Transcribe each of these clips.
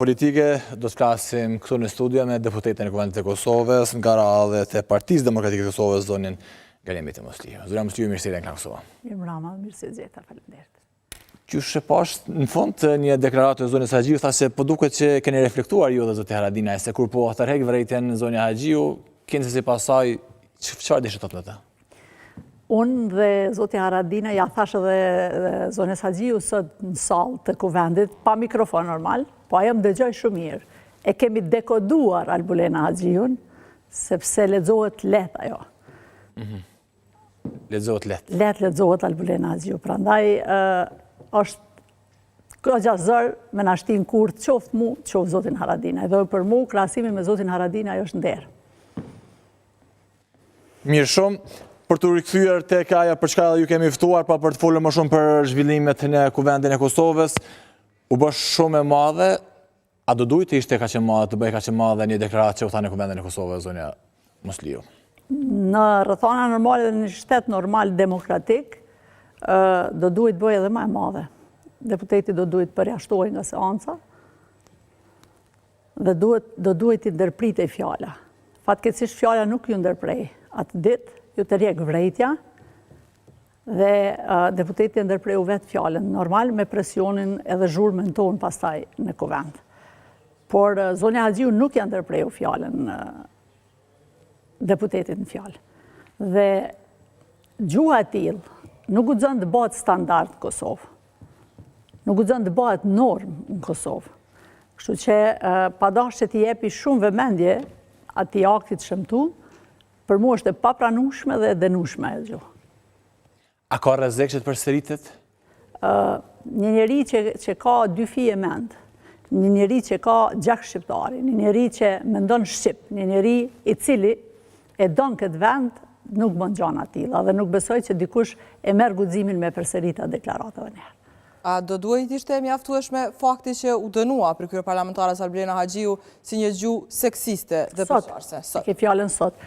politike, do të flasim këtu në studio me deputetën e Kuvendit të Kosovës, nga radhët e Partisë Demokratike të Kosovës, zonjën Galimit e Musliu. Zonja Musliu, mirësi dhe në Kosova. Mirëmbrëma, mirësi gjeta, faleminderit. Qysh e pash në fund një deklaratë e zonjës Haxhiu, tha se po duket që keni reflektuar ju dhe zoti Haradinaj, se kur po tërheq vërejtjen zonja Haxhiu, keni se sipas saj çfarë dishit thot në të? Unë dhe zoti Haradinaj ja thash edhe zonjës Haxhiu sot në sallë të Kuvendit, pa mikrofon normal, po ajo më dëgjoj shumë mirë. E kemi dekoduar Albulena Haxhiun, sepse lexohet lehtë ajo. Lexohet lehtë. Lehtë lexohet Albulena Haxhiu. Prandaj është goxha zër me na shtin kurth qoftë mu, qoftë zotin Haradinaj. Dhe për mu krahasimi me zotin Haradinaj është nder. Mirë shumë. Për të rikthyer tek ajo për çka ju kemi ftuar, pa për të folur më shumë për zhvillimet në Kuvendin e Kosovës, u bë shumë e madhe. A do duhet të ishte kaq e madhe, të bëj kaq e madhe një deklaratë që u tha në Kuvendin e Kosovës zonja Musliu? Në rrethana normale dhe në shtet normal demokratik, do duhet bëj edhe më e madhe. Deputeti do duhet përjashtohej nga seanca dhe do duhet i ndërpritej fjala. Fatkeqësisht fjala nuk ju ndërprej atë ditë, ju të rjek vrejtja dhe deputeti ndërpreju vetë fjallën, normal me presionin edhe zhurmën tonë pastaj në Kuvend. Por zonja Haxhiu nuk ja ndërpreju fjallën deputetit në fjallë. Dhe gjuha e tillë nuk guxon të bëhet standard në Kosovë. Nuk guxon të bëhet normë në Kosovë. Kështu që padash që t'i jepi shumë vëmendje atij aktit shëmtuar, për mu është e papranueshme dhe e dënueshme e gjuhë. A ka rrezik që të përsëritet? Një njeri që ka dy fije mend, një njeri që ka gjak shqiptari, një njeri që mendon shqip, një njeri i cili e don këtë vend, nuk bën gjëra të tilla dhe nuk besoj që dikush e merr guximin me përsëritë deklaratave një herë. A do duhet ishte mjaftueshme fakti që u dënua për kryeparlamentares Albulena Haxhiu si një gjuhë seksiste dhe përçarse? Sot, ke fjalën sot.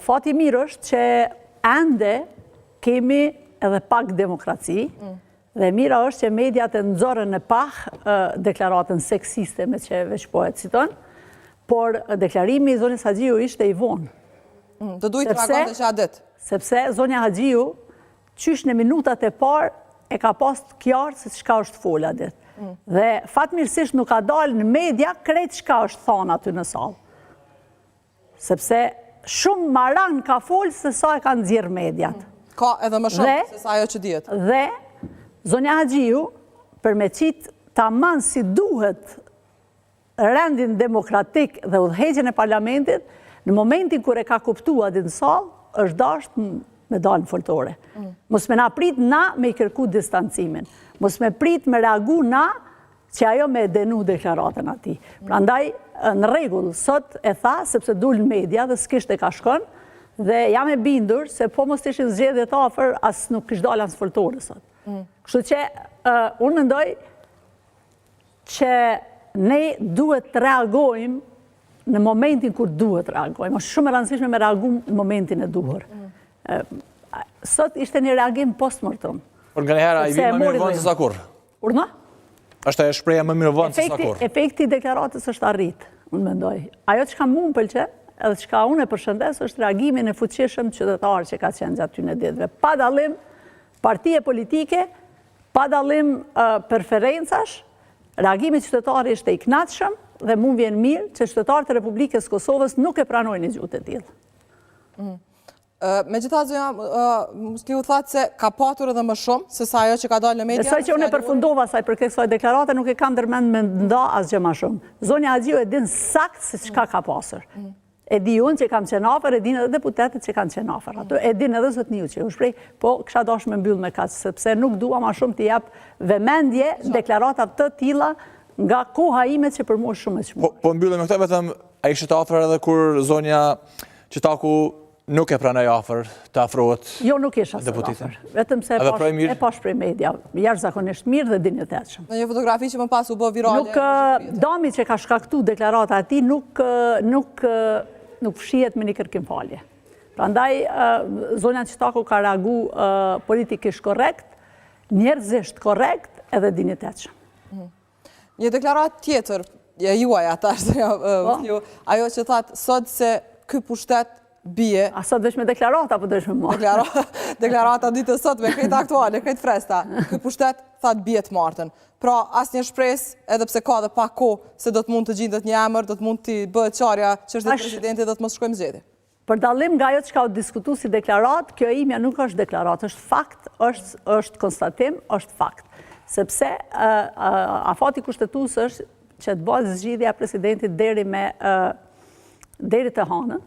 Fati mirë është që ende kemi edhe pak demokraci, dhe mira është që mediat e nxorën e pak deklaratën seksiste me që veç po e citon, por deklarimi i zonjës Haxhiu ishte i vonë. Do duhet të reagonte që adet. Sepse zonja Haxhiu, qysh në minutat e parë, e ka pas të qartë se çka është fola dit. Dhe fatmirësisht nuk ka dalë në media krejt çka është thonë aty në sallë. Sepse shumë maran ka folë se sa e kanë nxjerrë mediat. Ka edhe më shumë se sa ajo që dihet. Dhe zonja Haxhiu, për me qitë tamam si duhet rendin demokratik dhe udhëheqjen e parlamentit, në momentin kur e ka kuptuar atë në sallë, është dashur me dalë në foltore. Mos me na prit na me i kërku distancimin. Mos me prit me reagu na që ajo me denu deklaratën ati. Prandaj, në rregull, sot e tha, sepse dul në media dhe s'kisht e ka shkon, dhe jam e bindur se po mos ishin zgjedhjet afër, as nuk kish dalë as foltore sot. Kështu që, unë mendoj që ne duhet të reagojmë në momentin kur duhet reagojmë. Është shumë e rëndësishme me reagu në momentin e duhur. Sot ishte një reagim post-mortem. Por nga njëherë i vi më mirë vonë se sa kurrë. Urna? Është e shpreha më mirë vonë se sa kurrë. Efekti i deklaratës është arrit, unë mendoj. Ajo çka mua më pëlqen, edhe çka unë e përshëndes, është reagimin e fuqishëm qytetar që ka qenë gjatë këtyre ditëve. Pa dallim partie politike, pa dallim preferencash, reagimi i qytetarit ishte i kënaqshëm dhe mua vjen mirë që qytetarët e Republikës Kosovës nuk e pranojnë një gjuhë të tillë. Megjithatë, zonja Musliu thatë se ka patur edhe më shumë se sa ajo që ka dalë në media. Besoj që unë e përfundova saj për kësaj deklarate, nuk e kam ndërmend me nda asgjë më shumë. Zonja Haxhiu e din sakt se çka ka pasur. E di unë që kam qenë afër, e din edhe deputetët që kanë qenë afër ato. E din edhe zotniu që u shpreh, po kisha dashur me mbyll me kaq, sepse nuk dua më shumë të jap vëmendje deklarata të tilla nga koha ime që për mua është shumë e çmuar. Po mbyllem me këtë, vetëm ai ishte afër edhe kur zonja Qitaku nuk e pranoj afër të afrohet deputetit. Jo, nuk isha se afër. Vetëm se e pash prej media. Jashtëzakonisht mirë dhe dinjitetshëm. Në një fotografi që më pas u bë virale. Nuk dami që ka shkaktuar deklarata ati nuk fshihet me një kërkim falje. Prandaj zonja Qitaku ka reagu politikisht korrekt, njerëzisht korrekt edhe dinjitetshëm. Një deklaratë tjetër Ja juaj ata, ajo që thatë sot se ky pushtet bie. A sot dësh me deklarata, po dësh me ma? Deklarata ditë sot me krejt aktuale, krejt fresta. Ky pushtet thatë bie të martën. Pra, asë një shpres, edhe pse ka dhe pak ko, se do të mund të gjindet një emër, do të mund të bëhet qarja që është dhe presidenti, do të mos shkojmë zgjedi. Për dallim nga ajo që ka diskutu si deklarat, kjo imja nuk është deklarat, është fakt, është konstatim, është fakt. Sepse afati kushtetues është që të bëhet zgjidhja e presidentit deri të hanën.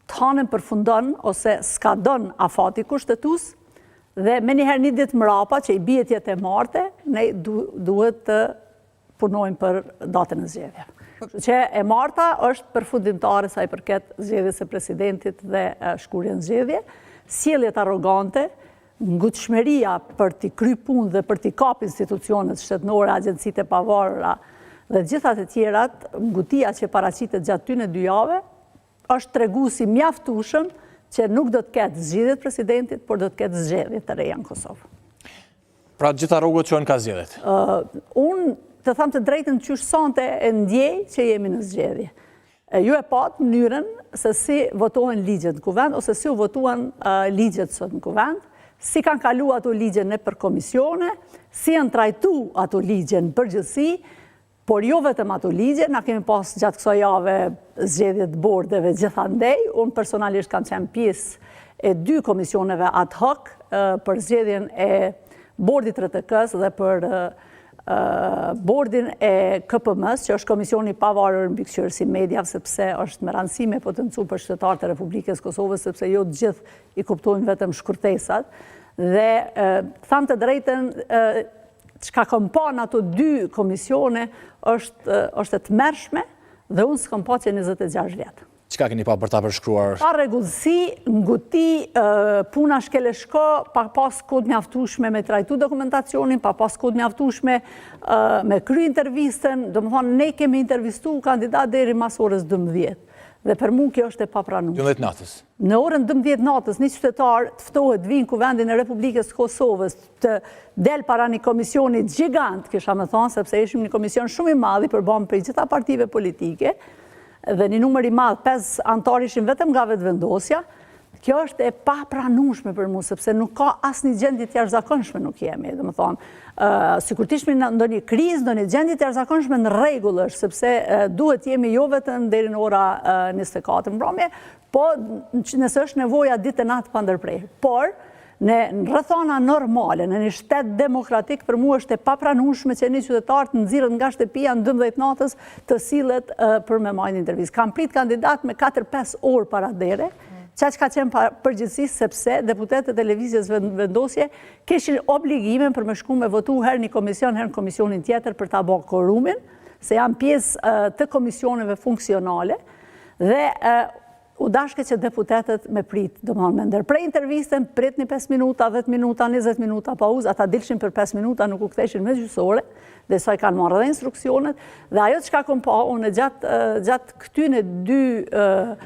Të hanën përfundon ose skadon afati kushtetues dhe me njëherë një ditë mrapa që i bie tjetë e marte, ne duhet të punojmë për datën e zgjedhje. Që e marta është përfundimtare sa i përket zgjedhjes së presidentit dhe shkurjen zgjedhje, sjelljet arrogante, ngutshmëria për t'i kry punë dhe për t'i kap institucionet shtetënore, agjencitë e pavarura dhe gjithat e tjerat, ngutia që paraqitet gjatë tyne 2 jave, është treguesi mjaftueshëm që nuk do të ketë zgjedhje të presidentit, por do të ketë zgjedhje të reja në Kosovë. Pra gjitha rrugët që ka zgjedhjet? Unë të tham të drejtën qysh sonte e ndjej që jemi në zgjedhje. Ju e patë mënyrën se si votohen ligjet në kuvend, ose si u votuan ligjet sot në kuvend, si kanë kalu ato ligje në për komisione, si janë trajtu ato ligje në përgjithësi, por jo vetëm ato ligje, na kemi pas gjatë kësaj jave zgjedhjet bordeve gjithandej, unë personalisht kam qenë pjesë e 2 komisioneve ad hoc për zgjedhjen e bordit RTK-s dhe për bordin e KPM-s, që është komisioni pavarur në mbikëqyrësi mediave, sepse është me rëndësi me potencu për qytetarët e Republikës Kosovës, sepse jo të gjithë i kuptojnë vetëm shkurtesat. Dhe tham të drejtën, çka kam pa në ato 2 komisione është e tmerrshme dhe unë s'kam pa që 26 vjetë. Çka keni pa për ta përshkruar? Pa rregullsi, nguti, puna shkeleshko, pa pas kod mjaftueshme me trajtu dokumentacionin, pa pas kod mjaftueshme me kry intervistën, domethënë ne kemi intervistu kandidat deri mas orës 12. Dhe për mua kjo është e papranueshme. 12 natës. Në orën 12 natës, një qytetar të ftohet vinë kuvendin e Republikës Kosovës të del para një komisioni gjigant, kisha me thonë, sepse ishim një komision shumë i madh i përbëm për gjitha partive politike, dhe një numër i madh, 5 antar ishin vetëm nga vetëvendosja. Kjo është e papranueshme për mua, sepse nuk ka asnjë gjendje të jashtëzakonshme nuk jemi, domethënë, sikur të ishim në ndonjë krizë, ndonjë gjendje të jashtëzakonshme në rregull është, sepse duhet jemi jo vetëm deri në ora 24 mbrëmje, po nëse është nevoja ditë e natë pa ndërprerje. Por në rrethana normale, në një shtet demokratik, për mua është e papranueshme që një qytetar të nxirret nga shtëpia në 12 natës të sillet për me marrë një intervistë. Kam prit kandidat me 4-5 orë para dere, që ka qenë përgjithësi sepse deputetët e lëvizjes vendosje kishin obligimin për me shku me votu herë një komision, herë në komisionin tjetër për ta bërë korumin, se janë pjesë të komisioneve funksionale, dhe u dashke që deputetët me prit, domethënë me ndërprej intervistën, prit një 5 minuta, 10 minuta, 20 minuta pauzë, ata dilshin për 5 minuta, nuk u ktheshin me gjysore, dhe sa i kanë marrë dhe instruksionet, dhe ajo çka kam pa unë gjatë këtyne 2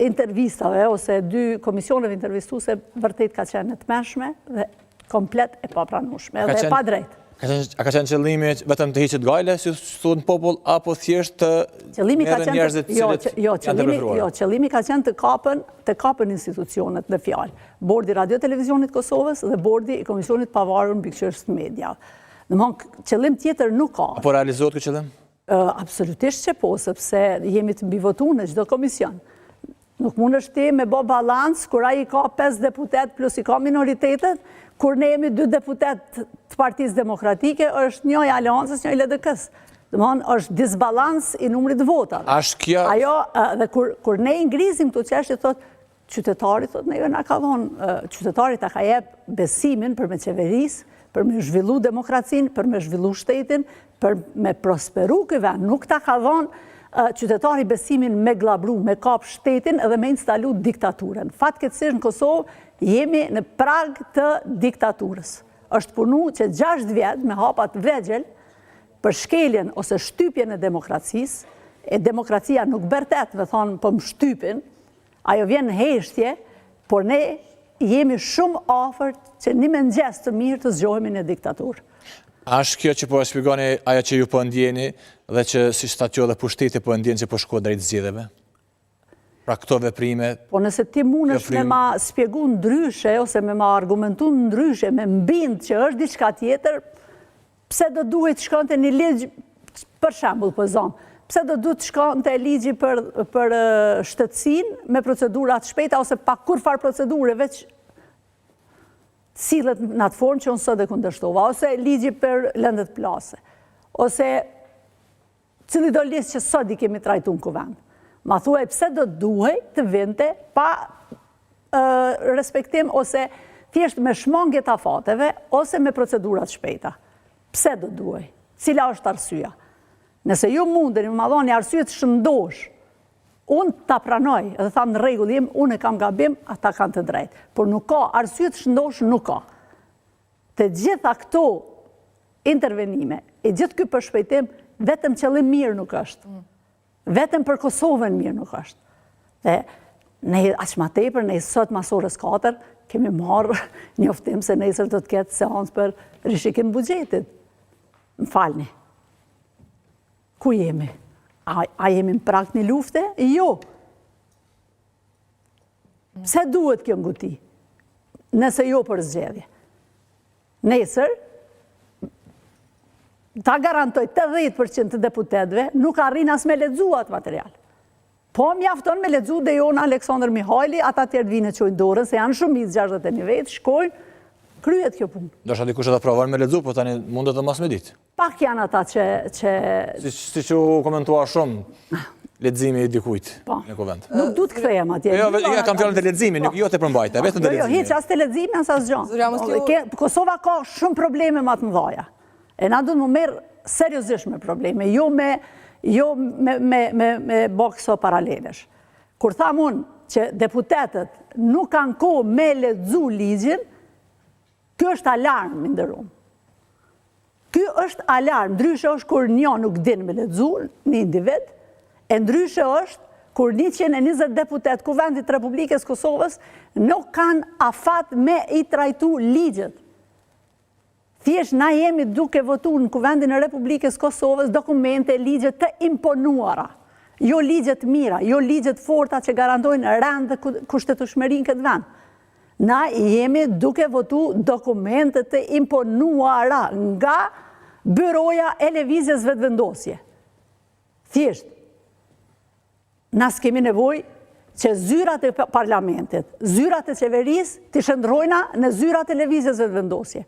intervistave ose 2 komisioneve intervistuese vërtet ka qenë e tmerrshme dhe komplet e papranueshme dhe e pa drejtë. A ka qenë qëllimi vetëm të hiqet gajle, si thonë popull, apo thjesht të merren njerëzit cilët janë të preferuar? Jo, qëllimi ka qenë të kapen institucionet dhe fjalë. Bordi Radio Televizionit Kosovës dhe bordi i Komisionit Pavarur mbikëqyrës të mediave. Domthonë, qëllim tjetër nuk ka. Apo realizohet ky qëllim? Absolutisht që po, sepse jemi të mbivotuar në çdo komision. Nuk mund është ti me bo balans, kur ai ka 5 deputet plus i ka minoritetet, kur ne jemi 2 deputet të Partisë Demokratike, është njëj Aleancës, njëj LDK-s. Domthonë, është disbalans i numrit votave. Ajo, dhe kur ne ngrizim këto çështje, thotë, qytetari, thotë, neve na ka thonë, qytetari ta ka jep besimin për me qeverisë, për me zhvillu demokracinë, për me zhvillu shtetin, për me prosperu ky vend. Nuk ta ka thonë qytetari besimin me glabru, me kap shtetin edhe me instalu diktaturën. Fatkeqësisht në Kosovë jemi në prag të diktaturës. Është punu që 6 vjet me hapat vegjël për shkeljen ose shtypjen e demokracisë, e demokracia nuk bërtet, dhe thonë po më shtypin, ajo vjen në heshtje, por ne jemi shumë afërt që një mëngjes të mirë të zgjohemi në diktaturë. A është kjo që po e shpjegoni ajo që ju po ndjeni dhe që si statjo dhe pushteti po ndjeni që po shko drejt zgjedhjeve? Pra këto veprime... Po nëse ti mundesh me ma spjegu ndryshe, ose me ma argumentu ndryshe, me mbind që është diçka tjetër, pse do duhet të shkonte një ligj, për shembull po zonë, pse do duhet të shkonte ligji për shtetësinë me procedurat shpejta, ose pa kur farë procedure, veç sillet në atë formë që unë sot e kundërshtova, ose ligji për lëndët plase, ose cili do listë që sot i kemi trajtu në kuvend. Ma thuaj pse do duhet të vinte pa respektim ose thjesht me shmangje të afateve ose me procedurat shpejta. Pse do duhet? Cila është arsyeja? Nëse ju mundeni më dhoni arsye të shëndosh, unë ta pranoj edhe tham në rregull jam, unë e kam gabim, ata kanë të drejtë. Por nuk ka arsye të shëndosh, nuk ka. Të gjitha këto intervenime, e gjithë ky përshpejtim, vetëm qëllim mirë nuk është. Vetëm për Kosovën mirë nuk është. Dhe ne aq më tepër, ne sot mas orës 4 kemi marrë njoftim se nesër do të ketë seancë për rishikim buxhetit. Më falni. Ku jemi? A jemi në prag një lufte? Jo. Pse duhet kjo nguti? Nëse jo për zgjedhje. Nesër, ta garantoj 80% të deputetëve nuk arrin as me lexu atë material. Po mjafton me lexu dhe jonë Aleksandr Mihajli, ata tjerë vinë të çojnë dorën, se janë shumicë 61 vetë, shkojnë, kryet kjo punë. Do shta dikush e të provar me lexu, po tani mundet të mas me ditë. Pak janë ata që... Si që u komentua shumë, leximi i dikujt në kuvend. Nuk du të kthehem atje. Jo, kam fjallën të leximi, jo të përmbajta, vetëm të leximi. Jo, hiç as të leximi, as asgjë. Kosova ka shumë probleme më të mëdha. E na duhet më merë seriozisht me probleme, jo me bokso paralelesh. Kur tham unë që deputetët nuk kanë kohë me lexu ligjin, kjo është alarm i nderuar. Ky është alarm, ndryshe është kur një nuk din me lexu një individ, e ndryshe është kur 120 deputet Kuvendit Republikës Kosovës nuk kanë afat me i trajtu ligjet. Thjesht na jemi duke votuar në Kuvendin e Republikës Kosovës dokumente, ligje të imponuara. Jo ligje të mira, jo ligje të forta që garantojnë rend dhe kushtetueshmërinë këtë vend. Na jemi duke votuar dokumente të imponuara nga byroja e lëvizjes vetëvendosje. Thjesht, na s'kemi nevojë që zyrat e parlamentit, zyrat e qeverisë të shndrojna në zyrat e lëvizjes vetëvendosje.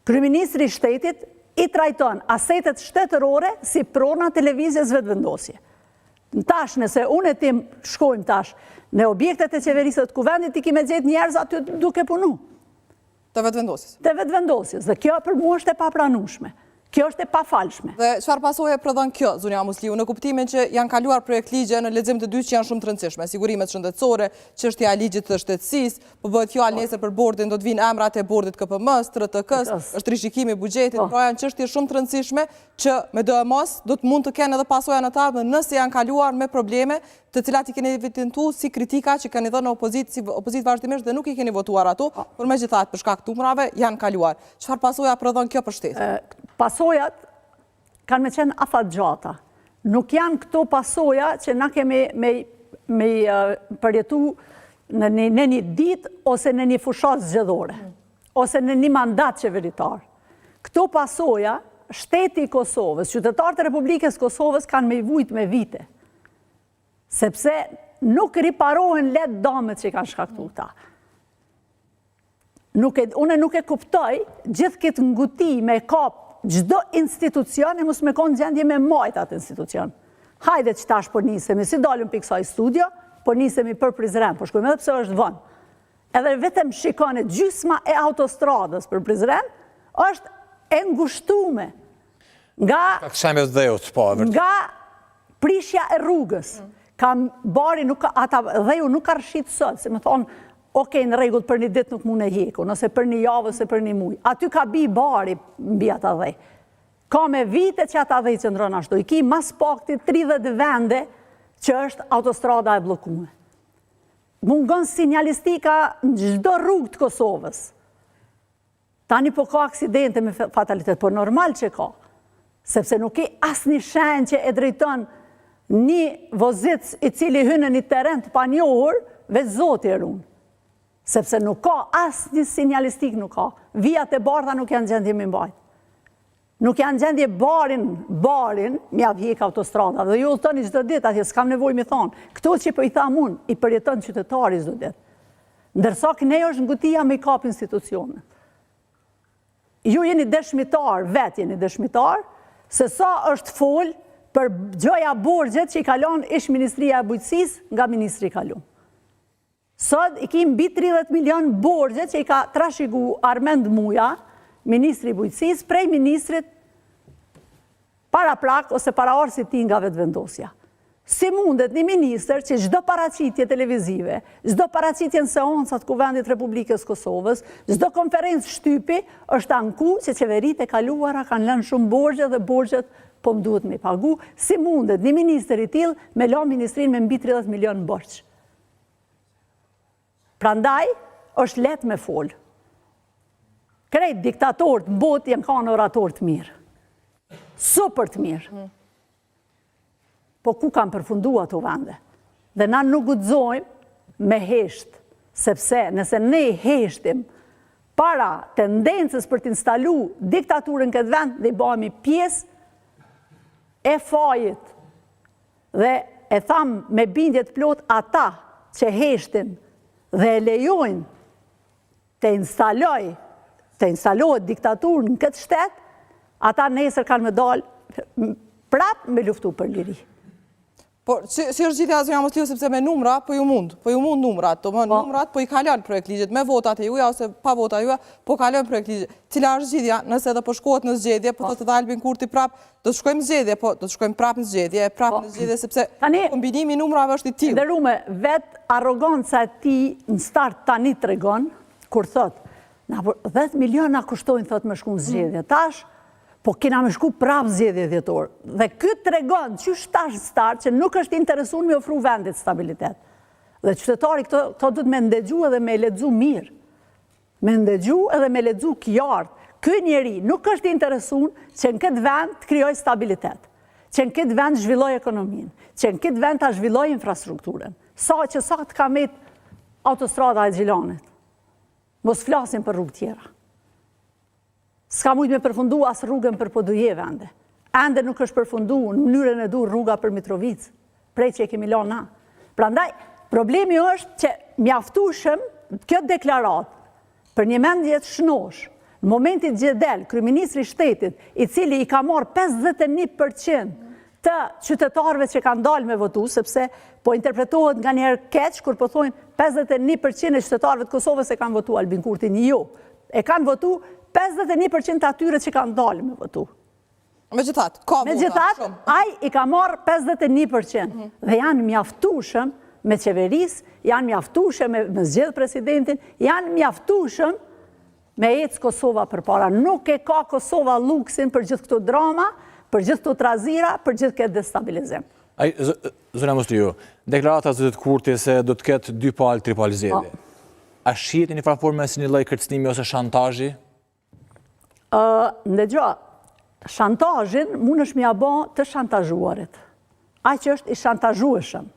Kryeministri i shtetit i trajton asetet shtetërore si prona të lëvizjes vetëvendosje. Tash, nëse unë e tim shkojmë tash në objektet e qeverisë të kuvendit, i kime gjetë njerëz aty duke punu. Të vetëvendosjes. Të vetëvendosjes, dhe kjo për mua është e papranueshme. Kjo është e pafalshme. Dhe çfarë pasojë prodhon kjo, Zonja Musliu, në kuptimin që janë kaluar projekt ligje në lexim të dytë që janë shumë të rëndësishme, sigurimet shëndetësore, çështja e ligjit të shtetësisë, po bëhet fjalë nesër për bordin, do të vinë emrat e bordit KPM-s, TRTK-s, është rishikimi i buxhetit, pra janë çështje shumë të rëndësishme që me DMS do të mund të kenë edhe pasoja në ta, nëse janë kaluar me probleme të cilat i keni evidentuar si kritika që kanë dhënë opozitë vazhdimisht dhe nuk i keni votuar ato, por megjithatë për shkak të umrave janë kaluar. Çfarë pasoja prodhon kjo për shtetin? Pasojat kanë me qenë afatgjata. Nuk janë këto pasoja që na kemi me përjetu në një ditë ose në një fushat zgjedhore, ose në një mandat qeveritar. Këto pasoja, shteti i Kosovës, qytetarët e Republikës Kosovës kanë me i vujt me vite, sepse nuk riparohen letë damet që i kanë shkaktu ta. Une nuk e kuptoj gjithë këtë nguti me kap gjdo institucion e mos me konë gjendje me majt atë institucion. Hajde që tash po nisemi, si dalim për kësaj studio, po nisemi për Prizren, po shkujme edhe pëse është vonë. Edhe vetëm shikone gjysma e autostradës për Prizren, është e ngushtume nga prishja e rrugës. Bari dheju nuk ka rëshit sot, se me thonë, okej, në rregull për një ditë nuk mund e hjeku, nëse për një javë ose për një muj. Aty ka bi bari mbi ata dhej. Ka me vite që ata dhej qëndron ashtu. I ki mas pakti 30 vende që është autostrada e bllokuar. Mungon sinjalistika në çdo rrugë të Kosovës. Tani po ka aksidente me fatalitet, po normal që ka. Sepse nuk ke asnjë shenjë që e drejton një vozic i cili hynë në një teren të panjohur, veç Zoti e ruan. Sepse nuk ka asnjë sinjalistik nuk ka. Vijat e bardha nuk janë gjendje me mbajt. Nuk janë gjendje barin, mja vjek autostrada. Dhe ju udhtoni çdo ditë atje, s'kam nevojë mi thonë. Këto që po i tham unë, i përjeton qytetari çdo ditë. Ndërsa ne është ngutia me i kap institucionet. Ju jeni dëshmitar, vetë jeni dëshmitar, se sa është fol për gjoja borxhet që i kalon ish Ministria e Bujqësisë nga Ministri i kalon. Sot i kim mbi 30 milion borxhet që i ka trashëgu Armend Muja, Ministri i Bujqësisë, prej ministrit para plak ose para orë si ti nga vetëvendosja. Si mundet një minister që çdo paraqitje televizive, çdo paraqitje në seancat Kuvendit Republikës Kosovës, çdo konferencë shtypi është anku që qeveritë e kaluara kanë lënë shumë borxhe dhe borxhet po më duhet me pagu. Si mundet një minister i tillë me la ministrinë me mbi 30 milion borxh? Prandaj është lehtë me fol. Krejt diktatorët në botë janë kanë oratorë të mirë. Super të mirë. Po ku kam përfundua të vende? Dhe na nuk guxojmë me hesht, sepse nëse ne heshtim para tendencës për të instalu diktaturën këtë vend, dhe i bëhemi pjesë e fajit. Dhe e tham me bindjet plot ata që heshtin dhe e lejojnë të instalohet diktaturën në këtë shtet, ata nesër kanë me dalë prap me luftu për liri. Po, si është gjithja zonja Mosliu, sepse me numra, po ju mund numrat, do më numrat, po i kalon projekt ligjet, me votat e juja ose pa votat e juja, po kalon projekt ligjet. Cila është gjithja, nëse edhe po shkohet në zgjedhje, po të Albin Kurti prap, do të shkojmë zgjedhje, po do të shkojmë prap në zgjedhje, sepse kombinimi numrave është i tillë. Dhe rume, vetë arroganca e ti në start tani të regon, kur thot, 10 miliona kushtojnë, thot me shku në zgjedhje, tash, po kena me shku prap zgjedhje dhjetor. Dhe këtë të regon, që shtash në start, që nuk është interesun me ofru vendit stabilitet. Dhe qytetari këto du të me ndëgju edhe me ledzu mirë. Me ndëgju edhe me ledzu kjartë. Ky njeri nuk është interesun që në këtë vend të kryoj stabilitet. Që në këtë vend zhvilloj ekonomin. Që në këtë vend të zhvilloj infrastrukturën. Sa të kamet autostrada e Gjilanit. Mos flasim për rrugë tjera. S'ka mujt me përfundu as rrugën për Poduje vende. Ende nuk është përfundu në mënyrën e dur rruga për Mitrovic, prej që e kemi la na. Prandaj, problemi është që mjaftushëm kjo deklarat për një mendje të shnosh, në momentit Gjedel, kryeministri i shtetit, i cili i ka marrë 51% të qytetarëve që kanë dalë me votu, sepse po interpretohet nga njerë keq, kur po thojnë 51% e qytetarëve të Kosovës e kanë votu Albin Kurtin, jo. E kanë votu 51% atyre që kanë dalë me votu. Megjithatë, ka vota. Megjithatë, ai i ka marrë 51%. Dhe janë mjaftueshëm me qeverisë, janë mjaftueshëm me zgjedh presidentin, janë mjaftueshëm me ecë Kosova përpara. Nuk e ka Kosova luksin për gjithë këto drama, për gjithë këto trazira, për gjithë këtë destabilizim. Zonja Mosliu, deklarata zotit Kurti se do të ketë 2 palë, 3 palë zgjedhje. A shihet një farforme si një lloj kërcënimi ose shantazhi? Ndëgjo, shantazhin mund është mja bo të shantazhuarit. Ai që është i shantazhueshëm,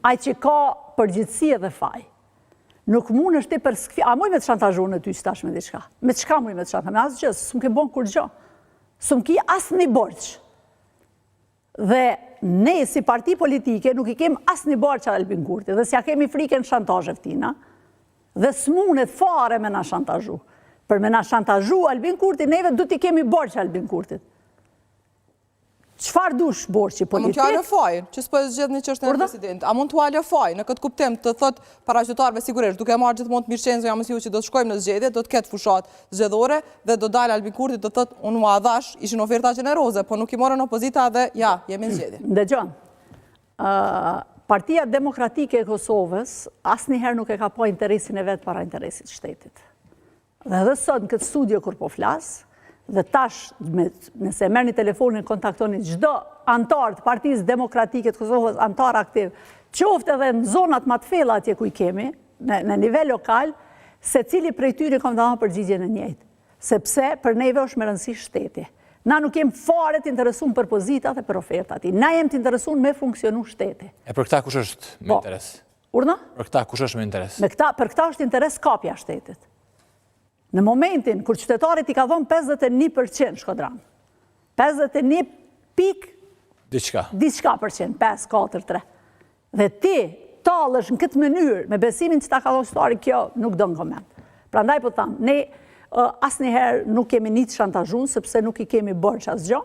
ai që ka përgjithësi dhe faj. Nuk mund është ti për skfi, a muj me të shantazhu në ty që tash me diçka? Me të shka muj me të shantazhu? Me asë gjë, s'm ke bon kur gjë. S'm ki asë një borç. Dhe ne si parti politike nuk i kem asë një borç Albin Kurti, dhe s'ja kemi frikën shantazhev tina, dhe s'munet fare me na shantazhu. Për me na shantazhu Albin Kurti, neve du t'i kemi borç Albin Kurtit. Qfar dush borçi politik? A mund t'u alofajnë, që s'po e zgjedh një çështën e president. A mund t'u alofajnë në këtë kuptim të thot para qytetarëve sigurisht, duke marrë gjithmonë të mirëqenë zonja Mosliu që do të shkojmë në zgjedhje, do të ketë fushat zgjedhore dhe do dalë Albin Kurti të thot unë mua dhash, ishin oferta gjeneroze, po nuk i morën opozita dhe ja, jemi në zgjedhje. Ndëgjon, Partia Demokratike e Kosovës asnjëherë nuk e ka pa interesin e vet para interesit të shtetit. Dhe edhe sot në këtë studio kur po flas, dhe tash, nëse merrni telefonin, kontaktoni çdo antar të Partisë Demokratike të Kosovës, antar aktiv, qoftë edhe në zonat më të thella atje ku i kemi, në nivel lokal, secili prej tyre ka dhënë përgjigjen e njëjtë. sepse për neve është me rëndësi shteti. Na nuk jem fare të interesuar për pozitat e për ofertat. Na jem të interesuar me funksionu shteti. E për këta kush është me interes? Urna? Për këta kush është me interes? Për këta është interes kapja shtetit. Në momentin kur qytetarit i ka dhonë 51% Shkodran, 51 pik diçka %, 5, 4, 3. Dhe ti talësh në këtë mënyrë me besimin që ta ka dhonë qytetari, kjo nuk do në koment. Pra ndaj po thamë, ne asnjëherë nuk kemi një të shantazhun, sepse nuk i kemi bërë që asgjë,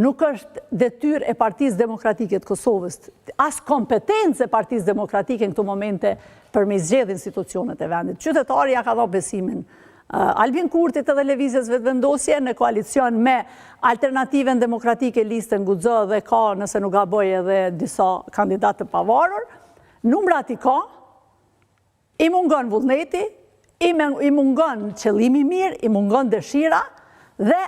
nuk është detyrë e Partisë Demokratike të Kosovës, as kompetencë e Partisë Demokratike në këto momente për me zgjedhë institucionet e vendit. Qytetari ja ka dhonë besimin Albin Kurtit edhe lëvizjes vetëvendosje në koalicion me Alternativën Demokratike, listën Guxo dhe ka, nëse nuk gaboj, edhe disa kandidatë të pavarur. Numrat i ka, i mungon vullneti, i mungon qëllimi mirë, i mungon dëshira dhe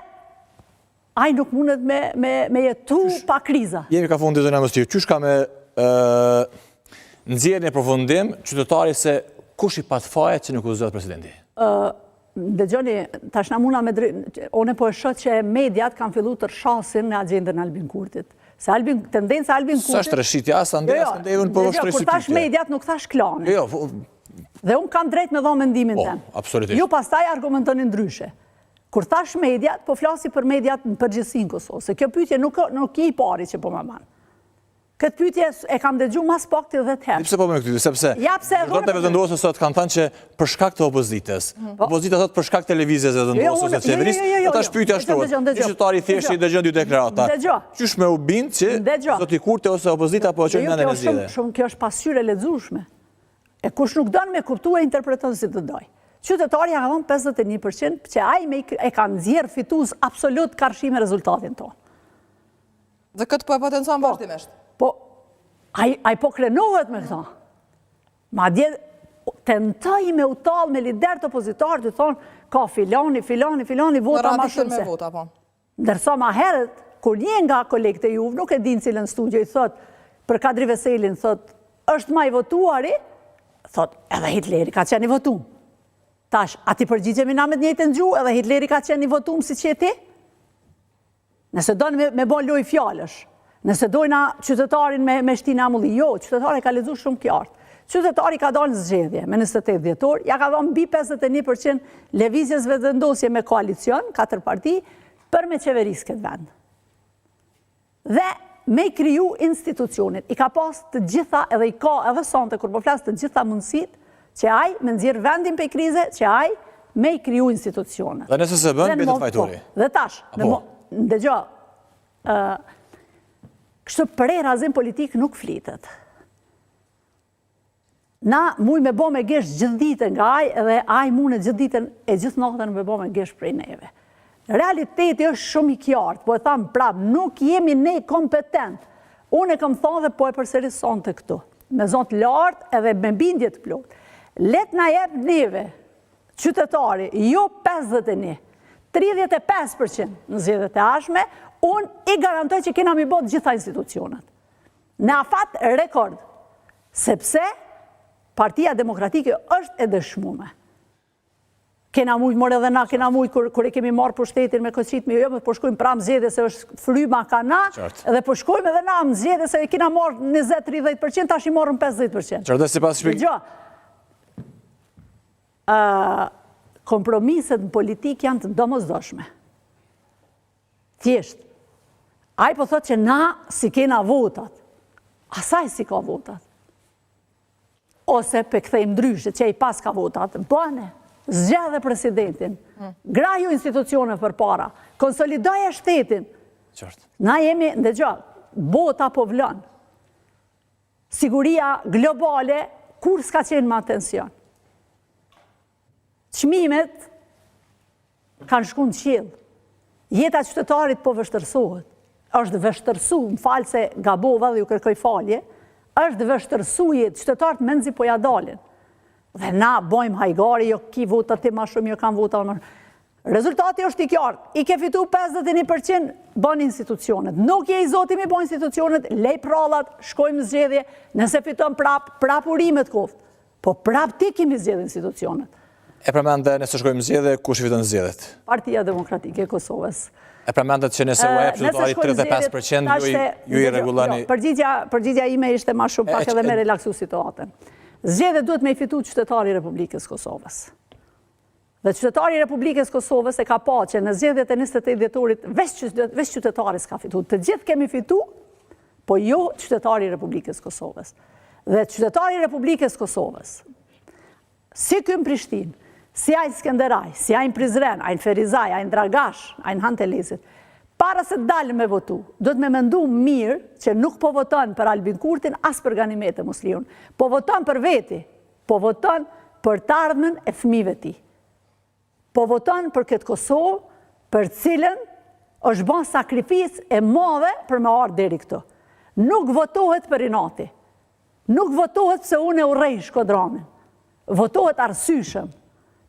ai nuk mundet me jetu pa kriza. Jemi ka fundi zonja Mështirë, qysh ka me nxjerrjen e përfundim qytetari se kush i pat faje që nuk u zot presidenti? Dëgjoni, tash na muna me one po e shoh që mediat kanë filluar të rrashin në agjendën Albin Kurtit. Se tendenca Albin Kurtit. Sa është rreshitja as andej as ndevën po është rreshitje. Kur tash mediat nuk thash klane. Jo. Dhe unë kam drejt me dhonë mendimin tem. Absolutisht. Ju pastaj argumentoni ndryshe. Kur thash mediat, po flasi për mediat në përgjithësi në Kosovë, se kjo pyetje nuk i pari që po më ban. Këtë pyetje e kam dëgju mas pak të 10 herë. Pse po më këtë, sepse zonë të vetëndosës sot kanë thënë që për shkak të opozitës. Opozita thot për shkak të lëvizjes e vendosjes së qeverisë. Ata shpytja shtrohet. Qytetari thjesht i dëgjon dy deklarata. Qysh me u bind që zoti Kurti ose opozita po çojnë në zgjedhje. Kjo është pasqyrë e lexueshme. E kush nuk don me kuptuar interpreton si të doj. Qytetari ka dhënë 51% që ai e ka nxjerr fitues absolut karshi me rezultatin tonë. Dhe këtë po e potencon vazhdimisht. Po, ai po krenohet me këta. Madje tentoj me u tallë me lider të opozitarët, të thonë, ka filani, vota ma shumë se. Ndërsa ma herët, kur një nga kolegët e juve, nuk e dinë cilën studio, i thot, për Kadri Veselin, thot, është ma i votuari, thot, edhe Hitleri ka qenë i votum. Tash, ati përgjigjemi na me të njëjtën gjuhë, edhe Hitleri ka qenë i votum si që ti? Nëse dojnë me bon loj fjallësh, nëse dojna qytetarin me shtina mulli, jo, qytetari ka lexuar shumë qartë. Qytetari ka dalë në zgjedhje me 28 dhjetor, ja ka dhënë mbi 51% lëvizjes vetëvendosje me koalicion, 4 parti, për me qeverisë këtë vend. Dhe me kriju institucionet, i ka pas të gjitha, edhe i ka edhe sonte, kur po flas të gjitha mundësit, që ai me nxjerr vendin për krize, që ai me i kriju institucionet. Dhe nëse se bën, bëhet fajtori. Dhe tash, ndëgjo, kështu për razim politik nuk flitet. Na muj me bo me gesh gjithë ditën nga aj, edhe aj mune gjithë ditën e gjithë natën me bo me gesh prej neve. Realiteti është shumë i qartë, po e thamë prapë, nuk jemi ne kompetent. Unë e kam thonë dhe po e përsëris sonë të këtu, me zonë të lartë edhe me bindje të plotë. Let na jep neve, qytetari, jo 51, 35% në zgjedhjet e ardhshme, unë i garantoj që kena mi botë gjitha institucionet. Në afat rekord, sepse Partia Demokratike është e dëshmume. Kena mujtë morë edhe na, kena mujtë kër e kemi marë për shtetin me kësit, jo me përshkojmë pra më zgjedhje se është fryma ka na, edhe përshkojmë edhe na më zgjedhje se kena marë 20-30%, tash i marëm 50%. Qërë si pas shpik? Kompromiset në politik janë të domosdoshme. Thjesht. Ai po thot që na si kena votat. Asaj si ka votat. Ose pe kthejmë ndryshe që i pas ka votat. Bane, zgjedhe presidentin. Graju institucione për para. Konsolidoje shtetin. Na jemi, ndëgjo, bota po vlon. Siguria globale, kur s'ka qenë më atension. Çmimet kanë shku në qiell. Jeta qytetarit po vështërsohet. Është vështërsu, më falë se gabova dhe ju kërkoj falje, është vështërsu jetë, qytetarët menzi po ja dalin. Dhe na bojmë hajgari, jo ki votat ti ma shumë, jo kanë votat ma shumë. Rezultati është i qartë. I ke fitu 51%, bën institucionet. Nuk je i zoti mi bën institucionet, lej prallat, shkojmë në zgjedhje, nëse fiton prap urimet koftë. Po prap ti kemi zgjedhë institucionet. E përmendë nëse shkojmë zgjedhje, kush fiton zgjedhjet? Partia Demokratike e Kosovës. E përmendet që nëse u jep qytetari 35%, ju i rregulloni. Përgjigja ime ishte më shumë pak edhe me relaksu situatën. Zgjedhjet duhet me i fitu qytetari i Republikës Kosovës. Dhe qytetari i Republikës Kosovës e ka pa që në zgjedhjet e 28 dhjetorit veç qytetari s'ka fitu. Të gjithë kemi fitu, po jo qytetari i Republikës Kosovës. Dhe qytetari i Republikës Kosovës, si këm Prishtinë, si ajnë Skenderaj, si ajnë Prizren, ajnë Ferizaj, ajnë Dragash, ajnë Hantelizit, para se dalë me votu, do të me mendu mirë që nuk po voton për Albin Kurtin, as për Ganimet e Musliun. Po voton për veti, po voton për të ardhmen e fëmijëve ti. Po voton për këtë Kosovë, për cilën është bën sakrificë e madhe për me ardhur deri këtu. Nuk votohet për inati. Nuk votohet se unë e urrej Shkodranin. Votohet arsyeshëm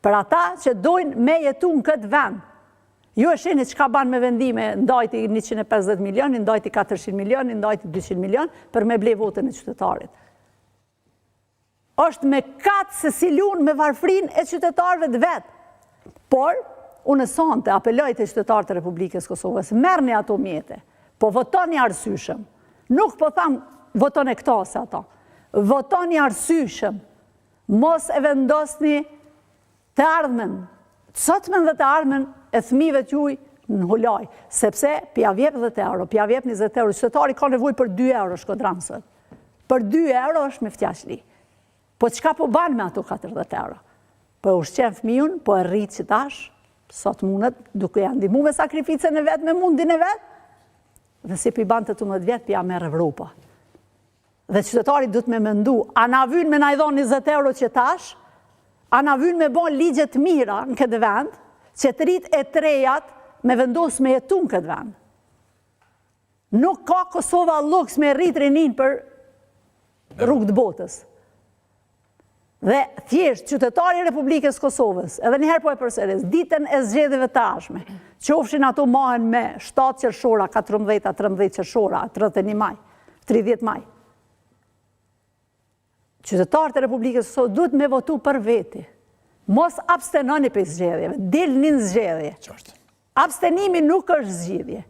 për ata që dojnë me jetu në këtë vend. Ju e shini që ka banë me vendime, ndajti 150 milion, ndajti 400 milion, ndajti 200 milion, për me ble votën e qytetarit. Është me katë se si lunë me varfrin e qytetarëve të vetë. Por, unë sonte apeloj të qytetarët e Republikës Kosovës, merrni ato mjete, po votoni arsyeshëm. Nuk po tham votoni këta se ata. Votoni arsyeshëm. Mos e vendosni të ardhmen, sotmen dhe të ardhmen e fëmijëve t'juaj në hulaj, sepse pja vjep 10 euro, pja vjep 20 euro, qytetari ka nevojë për 2 euro Shkodransët. Për 2 euro është me ftjashli. Po çka po banë me ato 40 euro? Po e ushqen fëmijën, po e rritë që tash, sot mundet, duke janë ndihmu me sakrificën e vetë, me mundin e vetë, dhe si pi banë të 18 vjetë, pja merr Evropa. Dhe qytetari du të me mendu, a na vyn me na i dhonë 20 euro që tash, a na vyn me bon ligjet mira në këtë vend, që të rrit e trejat me vendos me jetu në këtë vend. Nuk ka Kosova luks me rrit rinin për rrugë të botës. Dhe thjesht, qytetari i Republikës Kosovës, edhe njëherë po e përsëris, ditën e zgjedhjeve të ardhshme, qofshin ato mahen me 7 qershora, 14, 13 qershora, 31 maj, 30 maj. Qytetarët e Republikës Kosovës duhet me votu për veti. Mos abstenoni për zgjedhjeve, dilni në zgjedhje. Abstenimi nuk është zgjidhje.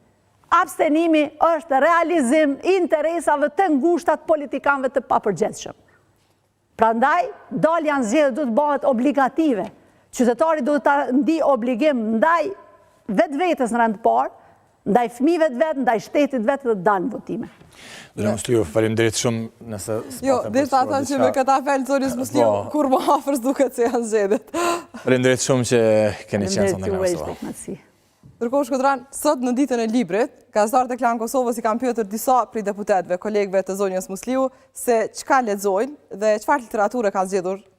Abstenimi është realizim interesave të ngushtat politikanëve të papërgjithshëm. Prandaj, dalja në zgjedhje duhet bëhet obligative. Qytetari duhet të ndi obligim ndaj vetvetes në rend parë, ndaj fëmijëve të vetë, ndaj shtetit vetë dhe dalë në votime. Zonja Musliu, faleminderit shumë nëse... Jo, dhe të ata që me këta felë Zonjës Musliu, kur më afërës duket se janë zgjedhjet. Faleminderit shumë që keni qenë sot në Kosovë. Ndërkohë Shkodran, sot në ditën e librit, gazetarët e Klan Kosovës i kanë pyetur disa prej deputetëve, kolegëve të Zonjës Musliu, se çka lexojnë dhe çfarë literaturë kanë zgjedhur